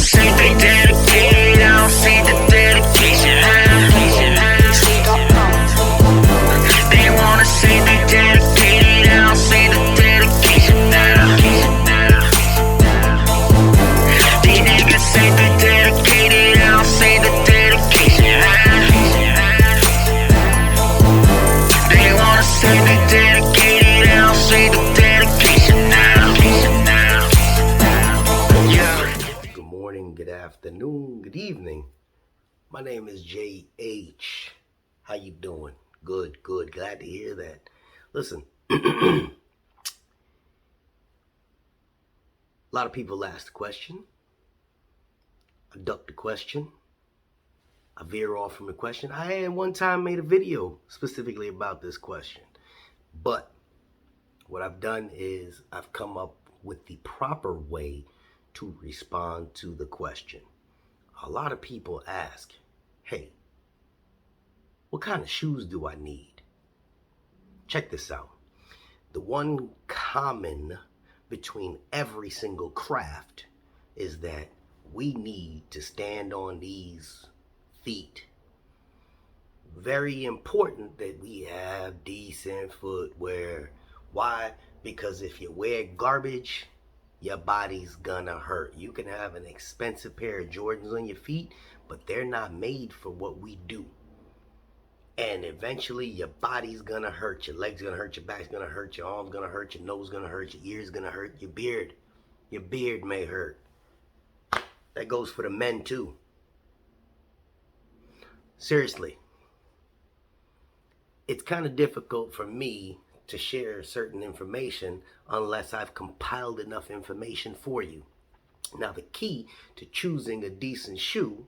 say they dedicated, I don't see the dedication. They wanna say they dedicated, I don't see the dedication now. These niggas say they dedicated, I don't see the dedication. They wanna say they dedicated, I don't see the dedication now. Good morning, good afternoon, good evening. My name is JH. How you doing? Good. Glad to hear that. Listen, a lot of people ask the question. I duck the question. I veer off from the question. I had one time made a video specifically about this question. But what I've done is I've come up with the proper way to respond to the question. A lot of people ask, hey, what kind of shoes do I need? Check this out. The one common between every single craft is that we need to stand on these feet. Very important that we have decent footwear. Why? Because if you wear garbage, your body's gonna hurt. You can have an expensive pair of Jordans on your feet, but they're not made for what we do. And eventually your body's gonna hurt. Your legs gonna hurt, your back's gonna hurt, your arms gonna hurt, your nose gonna hurt, your ears gonna hurt, your beard may hurt. That goes for the men too. Seriously. It's kind of difficult for me to share certain information unless I've compiled enough information for you. Now, the key to choosing a decent shoe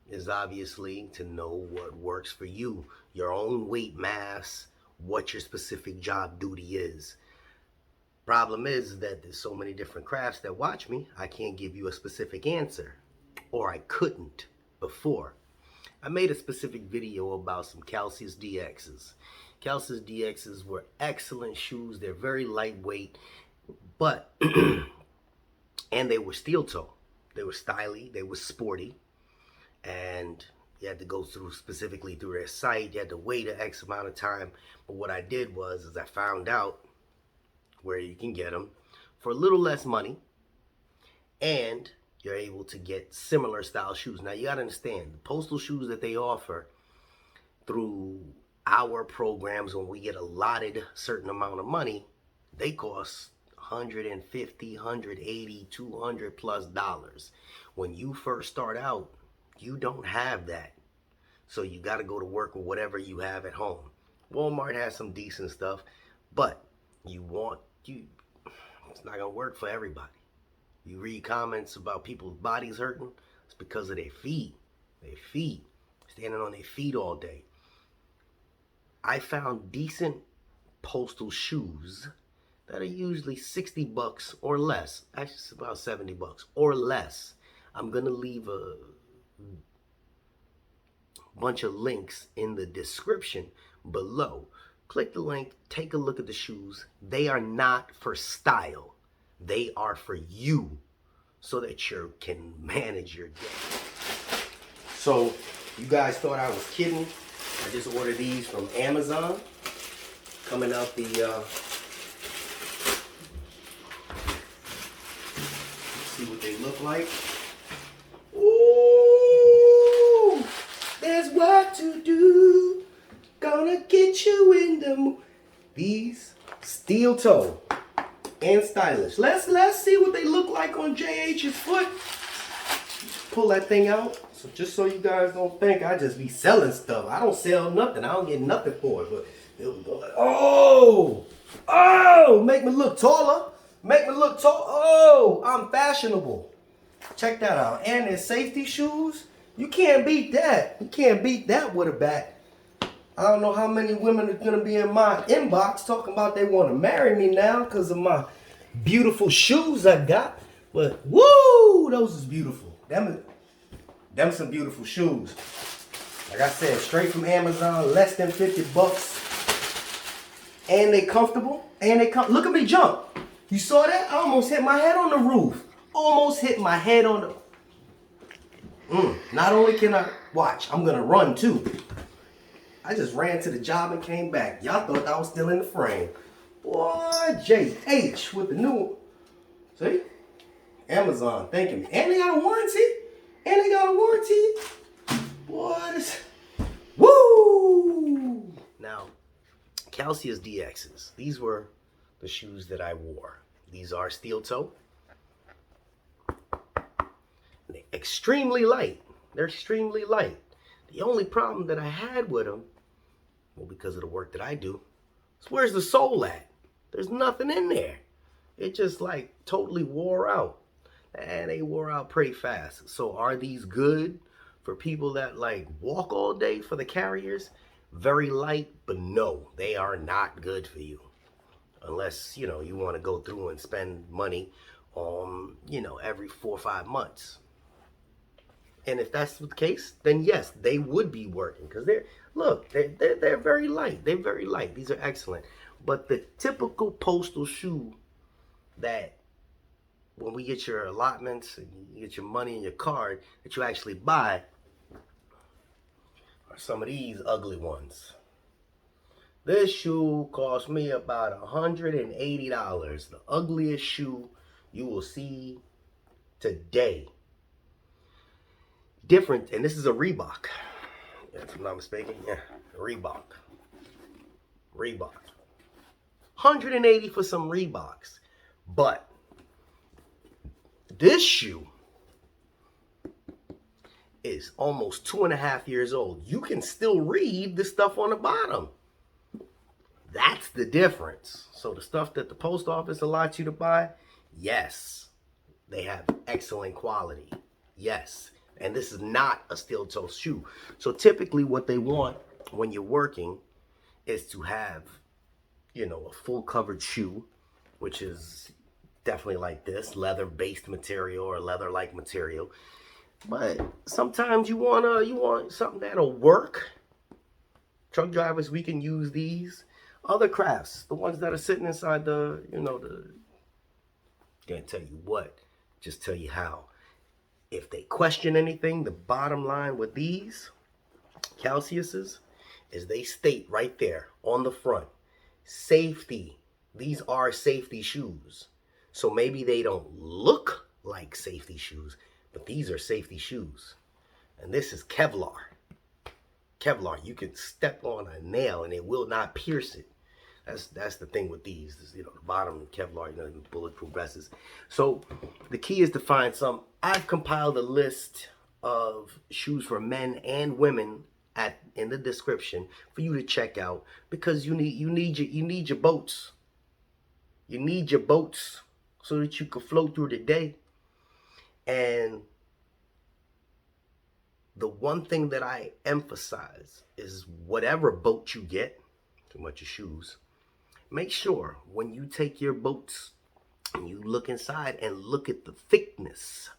is obviously to know what works for you, your own weight mass, what your specific job duty is. Problem is that there's so many different crafts that watch me, I can't give you a specific answer, or I couldn't before. I made a specific video about some Calcius DXs. Calcius DXs were excellent shoes. They're very lightweight, but, and they were steel toe. They were stylish, they were sporty, and you had to go specifically through their site. You had to wait an X amount of time. But what I did was I found out where you can get them for a little less money, and you're able to get similar style shoes. Now you gotta understand, the postal shoes that they offer through our programs, when we get allotted a certain amount of money, they cost $150, $180, $200 plus dollars. When you first start out, you don't have that. So you gotta go to work with whatever you have at home. Walmart has some decent stuff, but it's not gonna work for everybody. You read comments about people's bodies hurting, it's because of their feet. Their feet. Standing on their feet all day. I found decent postal shoes that are usually $60 or less. Actually, it's about $70 or less. I'm gonna leave a bunch of links in the description below. Click the link, take a look at the shoes. They are not for style. They are for you, so that you can manage your day. So, you guys thought I was kidding. I just ordered these from Amazon. Coming out the, see what they look like. Ooh, there's work to do. Gonna get you in the mood. These steel toe and stylish. Let's see what they look like on JH's foot. Pull that thing out. So just so you guys don't think I just be selling stuff. I don't sell nothing. I don't get nothing for it. But it'll go like, oh, make me look taller. Make me look tall. Oh, I'm fashionable. Check that out. And their safety shoes. You can't beat that. You can't beat that with a bat. I don't know how many women are going to be in my inbox talking about they want to marry me now because of my beautiful shoes I got. But, woo, those is beautiful. Them some beautiful shoes. Like I said, straight from Amazon, less than $50. And they comfortable. And they look at me jump. You saw that? I almost hit my head on the roof. Almost hit my head on the... Not only can I watch, I'm gonna run too. I just ran to the job and came back. Y'all thought I was still in the frame. Boy, JH with the new, see? Amazon thanking me. And they got a warranty. Boy, this, woo! Now, Calcius DXs. These were the shoes that I wore. These are steel toe. They're extremely light. They're extremely light. The only problem that I had with them, well, because of the work that I do, is where's the sole at? There's nothing in there. It just like totally wore out. And they wore out pretty fast. So are these good for people that like walk all day, for the carriers? Very light, but no, they are not good for you. Unless, you know, you want to go through and spend money on, you know, every 4 or 5 months. And if that's the case, then yes, they would be working. Because they're very light. They're very light. These are excellent. But the typical postal shoe that when we get your allotments and you get your money in your card that you actually buy are some of these ugly ones. This shoe cost me about $180. The ugliest shoe you will see today. Different, and this is a Reebok. If I'm not mistaken, yeah, Reebok. 180 for some Reeboks. But this shoe is almost 2.5 years old. You can still read the stuff on the bottom. That's the difference. So the stuff that the post office allots you to buy, yes, they have excellent quality. Yes. And this is not a steel toe shoe. So typically what they want when you're working is to have, you know, a full covered shoe, which is definitely like this, leather-based material or leather-like material. But sometimes you want something that'll work. Truck drivers, we can use these. Other crafts, the ones that are sitting inside the, you know, can't tell you what, just tell you how. If they question anything, the bottom line with these Calciuses is they state right there on the front, safety. These are safety shoes. So maybe they don't look like safety shoes, but these are safety shoes. And this is Kevlar. Kevlar, you can step on a nail and it will not pierce it. That's the thing with these. This, you know, the bottom Kevlar, you know, bulletproof vests. So the key is to find some. I've compiled a list of shoes for men and women in the description for you to check out, because you need your boats. You need your boats so that you can float through the day. And the one thing that I emphasize is whatever boat you get, too much of shoes, make sure when you take your boats and you look inside and look at the thickness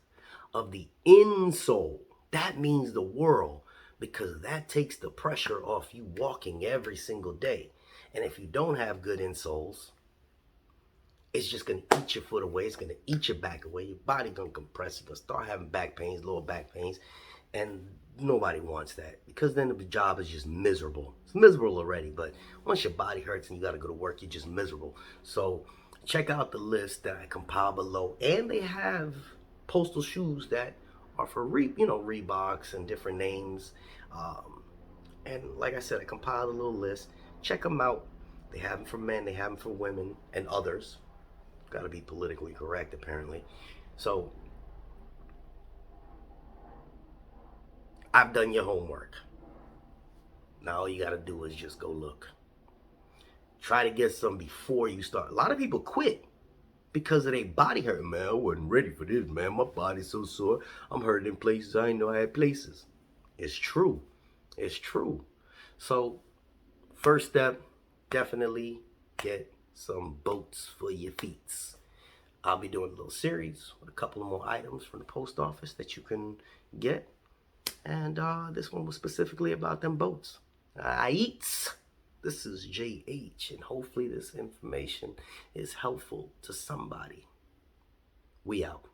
of the insole. That means the world, because that takes the pressure off you walking every single day. And if you don't have good insoles, it's just going to eat your foot away. It's going to eat your back away. Your body going to compress. You're going to start having back pains, lower back pains. And nobody wants that, because then the job is just miserable. It's miserable already, but once your body hurts and you got to go to work, you're just miserable. So check out the list that I compiled below. And they have postal shoes that are for Reeboks and different names. And like I said, I compiled a little list. Check them out. They have them for men, they have them for women, and others. Got to be politically correct, apparently. So I've done your homework. Now all you got to do is just go look. Try to get some before you start. A lot of people quit because of their body hurt. Man, I wasn't ready for this, man. My body's so sore. I'm hurting in places I didn't know I had places. It's true. It's true. So first step, definitely get some boats for your feet. I'll be doing a little series with a couple of more items from the post office that you can get. And this one was specifically about them boats. This is JH, and hopefully this information is helpful to somebody. We out.